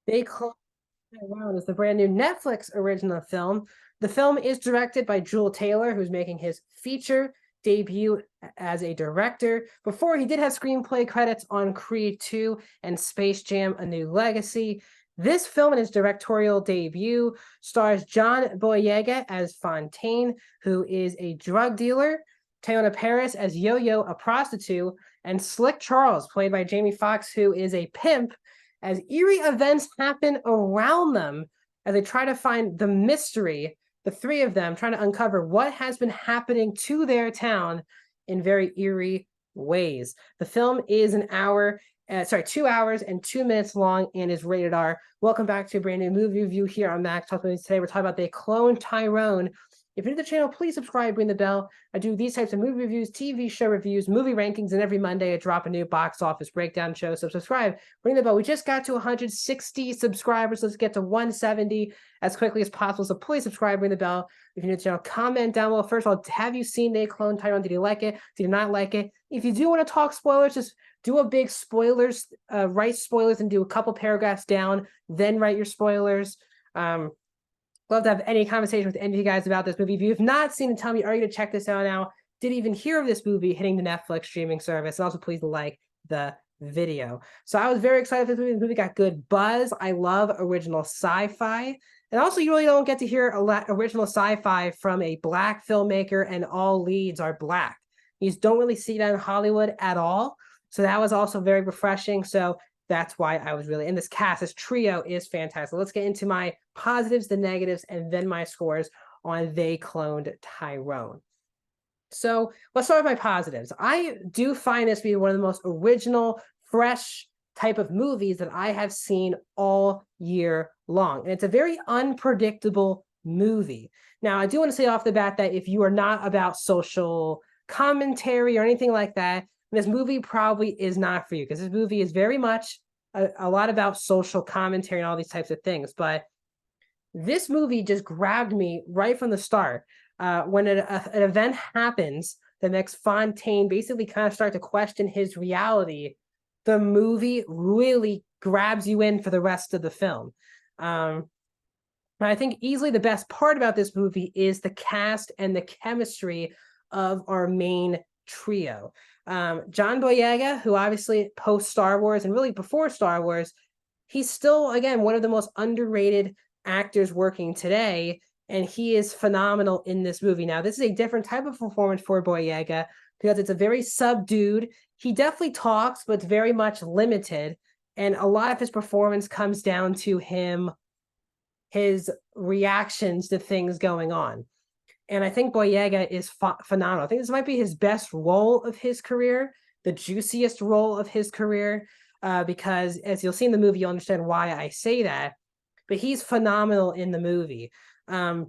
They Clone Tyrone is the brand new Netflix original film. The film is directed by Jewel Taylor, who's making his feature debut as a director. Before, he did have screenplay credits on Creed 2 and Space Jam: A New Legacy. This film in his directorial debut stars John Boyega as Fontaine, who is a drug dealer, Teyonah Parris as Yo-Yo, a prostitute, and Slick Charles, played by Jamie Foxx, who is a pimp, as eerie events happen around them as they try to find the mystery, the three of them trying to uncover what has been happening to their town in very eerie ways. The film is 2 hours and 2 minutes long and is rated R. Welcome back to a brand new movie review here on Max Talk Movies. Today we're talking about They Cloned Tyrone. If you're new to the channel, please subscribe, ring the bell. I do these types of movie reviews, TV show reviews, movie rankings, and every Monday I drop a new box office breakdown show. So subscribe, ring the bell. We just got to 160 subscribers. Let's get to 170 as quickly as possible. So please subscribe, ring the bell. If you're new to the channel, comment down below. First of all, have you seen They Cloned Tyrone? Did you like it? Did you not like it? If you do want to talk spoilers, just do a big spoilers, write spoilers and do a couple paragraphs down, then write your spoilers. Love to have any conversation with any of you guys about this movie. If you have not seen it, tell me, are you going to check this out now? Did even hear of this movie hitting the Netflix streaming service? And also please like the video. So I was very excited for this movie. The movie got good buzz. I love original sci-fi. And also you really don't get to hear a lot original sci-fi from a Black filmmaker and all leads are Black. You just don't really see that in Hollywood at all. So that was also very refreshing. So that's why I was really in this cast. This trio is fantastic. Let's get into my positives, the negatives, and then my scores on They Cloned Tyrone. So let's start with my positives. I do find this to be one of the most original, fresh type of movies that I have seen all year long. And it's a very unpredictable movie. Now, I do want to say off the bat that if you are not about social commentary or anything like that, this movie probably is not for you, because this movie is very much a lot about social commentary and all these types of things. But this movie just grabbed me right from the start. When an event happens that makes Fontaine basically kind of start to question his reality, the movie really grabs you in for the rest of the film. I think easily the best part about this movie is the cast and the chemistry of our main trio. John Boyega, who obviously post Star Wars and really before Star Wars, he's still, again, one of the most underrated actors working today, and he is phenomenal in this movie. Now, this is a different type of performance for Boyega because it's a very subdued. He definitely talks, but it's very much limited, and a lot of his performance comes down to his reactions to things going on. And I think Boyega is phenomenal. I think this might be his best role of his career, the juiciest role of his career, because as you'll see in the movie, you'll understand why I say that. But he's phenomenal in the movie. I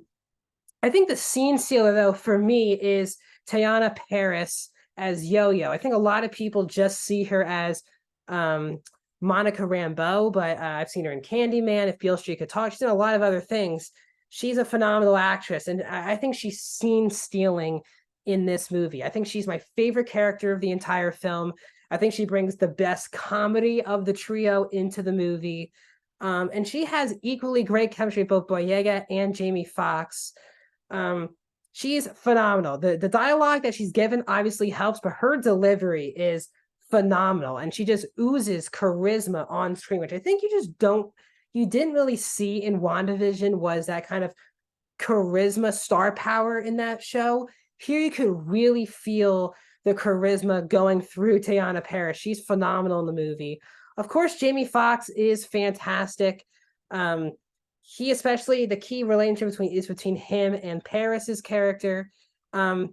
think the scene stealer, though, for me is Teyonah Parris as Yo-Yo. I think a lot of people just see her as Monica Rambeau, but I've seen her in Candyman, If Beale Street Could Talk. She's done a lot of other things. She's a phenomenal actress, and I think she's scene stealing in this movie. I think she's my favorite character of the entire film. I think she brings the best comedy of the trio into the movie. And she has equally great chemistry with both Boyega and Jamie Foxx. She's phenomenal. The dialogue that she's given obviously helps, but her delivery is phenomenal. And she just oozes charisma on screen, which I think you didn't really see in WandaVision, was that kind of charisma, star power in that show. Here you could really feel the charisma going through Teyonah Parris. She's phenomenal in the movie. Of course, Jamie Foxx is fantastic. He especially, the key relationship is between him and Paris's character. And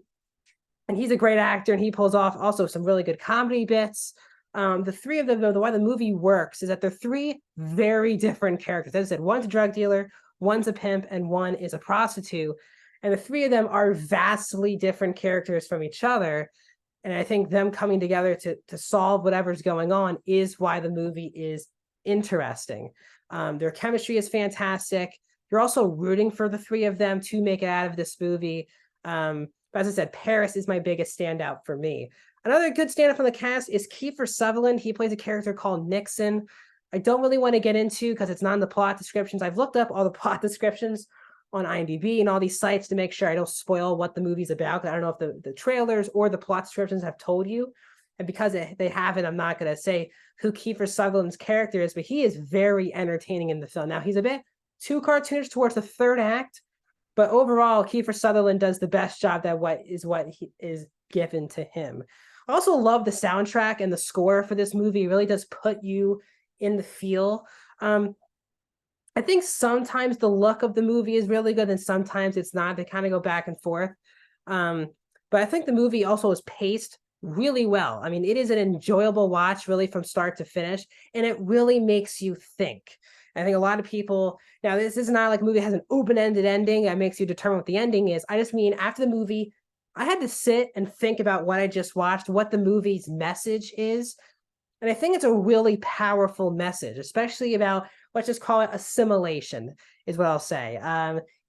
he's a great actor, and he pulls off also some really good comedy bits. The three of them, though, the way the movie works is that they're three very different characters. As I said, one's a drug dealer, one's a pimp, and one is a prostitute. And the three of them are vastly different characters from each other. And I think them coming together to solve whatever's going on is why the movie is interesting. Their chemistry is fantastic. You're also rooting for the three of them to make it out of this movie. But as I said, Parris is my biggest standout for me. Another good standout from the cast is Kiefer Sutherland. He plays a character called Nixon. I don't really want to get into because it's not in the plot descriptions. I've looked up all the plot descriptions on IMDb and all these sites to make sure I don't spoil what the movie's about. I don't know if the trailers or the plot descriptions have told you. And because they haven't, I'm not going to say who Kiefer Sutherland's character is, but he is very entertaining in the film. Now, he's a bit too cartoonish towards the third act, but overall, Kiefer Sutherland does the best job that what he is given to him. I also love the soundtrack and the score for this movie. It really does put you in the feel. I think sometimes the look of the movie is really good and sometimes it's not. They kind of go back and forth. But I think the movie also is paced really well. I mean, it is an enjoyable watch really from start to finish, and it really makes you think. I think a lot of people, now this is not like a movie that has an open-ended ending that makes you determine what the ending is. I just mean after the movie, I had to sit and think about what I just watched, what the movie's message is. And I think it's a really powerful message, especially about, let's just call it assimilation, is what I'll say.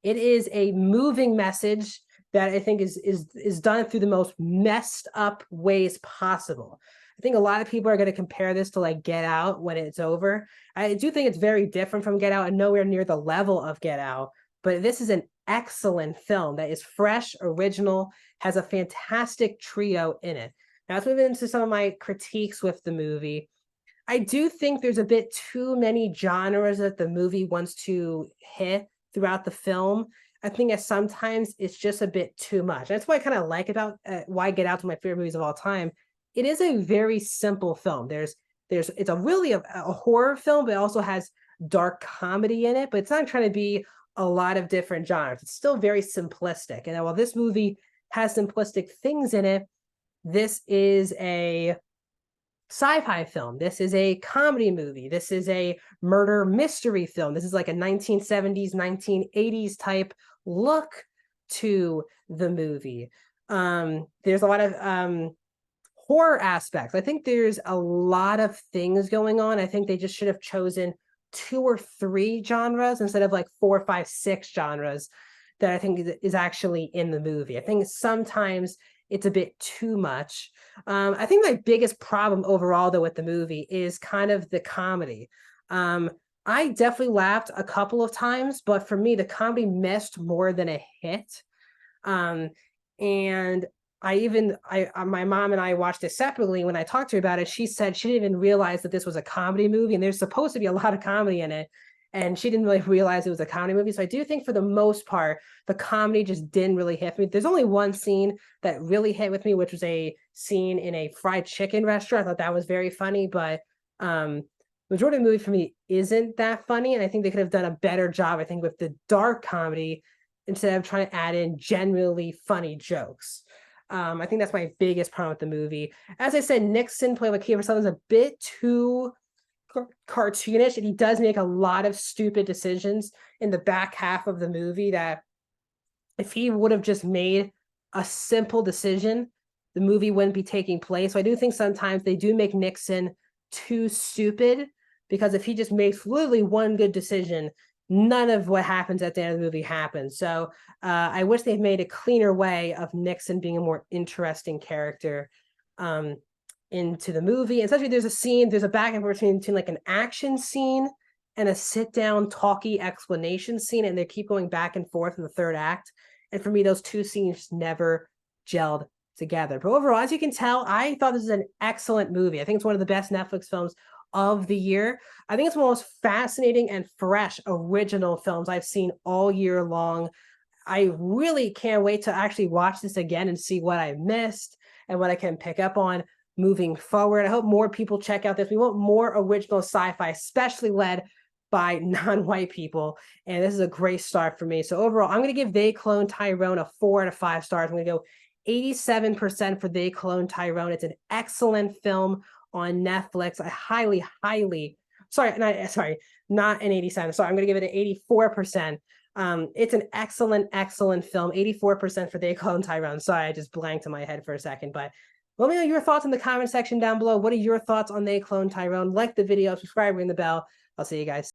It is a moving message that I think is done through the most messed up ways possible. I think a lot of people are going to compare this to like Get Out when it's over. I do think it's very different from Get Out and nowhere near the level of Get Out, but this is an excellent film that is fresh, original, has a fantastic trio in it. Now let's move into some of my critiques with the movie. I do think there's a bit too many genres that the movie wants to hit throughout the film. I think that sometimes it's just a bit too much. That's what I kind of like about why Get Out's one of my favorite movies of all time. It is a very simple film. It's a really a horror film, but it also has dark comedy in it. But it's not trying to be a lot of different genres. It's still very simplistic. And while this movie has simplistic things in it, this is a sci-fi film. This is a comedy movie. This is a murder mystery film. This is like a 1970s, 1980s type look to the movie. There's a lot of horror aspects. I think there's a lot of things going on. I think they just should have chosen 2 or 3 genres instead of like 4, 5, 6 genres that I think is actually in the movie. I think sometimes it's a bit too much. I think my biggest problem overall, though, with the movie is kind of the comedy. I definitely laughed a couple of times, but for me, the comedy missed more than a hit. And my mom and I watched it separately. When I talked to her about it, she said she didn't even realize that this was a comedy movie, and there's supposed to be a lot of comedy in it. And she didn't really realize it was a comedy movie. So I do think for the most part, the comedy just didn't really hit me. There's only one scene that really hit with me, which was a scene in a fried chicken restaurant. I thought that was very funny, but majority of the movie for me isn't that funny. And I think they could have done a better job, I think, with the dark comedy instead of trying to add in genuinely funny jokes. I think that's my biggest problem with the movie. As I said, Nixon played with Kiefer Sutherland is a bit too cartoonish, and he does make a lot of stupid decisions in the back half of the movie that if he would have just made a simple decision, the movie wouldn't be taking place. So I do think sometimes they do make Nixon too stupid, because if he just makes literally one good decision, none of what happens at the end of the movie happens. So I wish they'd made a cleaner way of Nixon being a more interesting character into the movie. And especially there's a back and forth between like an action scene and a sit down talky explanation scene, and they keep going back and forth in the third act. And for me, those two scenes never gelled together. But overall, as you can tell, I thought this is an excellent movie. I think it's one of the best Netflix films of the year. I think it's one of the most fascinating and fresh original films I've seen all year long. I really can't wait to actually watch this again and see what I missed and what I can pick up on moving forward. I hope more people check out this. We want more original sci-fi, especially led by non-white people. And this is a great start for me. So overall, I'm going to give They Clone Tyrone a 4 out of 5 stars. I'm going to go 87% for They Clone Tyrone. It's an excellent film on Netflix. I highly, not an 87. Sorry, I'm going to give it an 84%. It's an excellent, excellent film. 84% for They Clone Tyrone. Sorry, I just blanked in my head for a second, but let me know your thoughts in the comment section down below. What are your thoughts on They Clone Tyrone? Like the video, subscribe, ring the bell. I'll see you guys.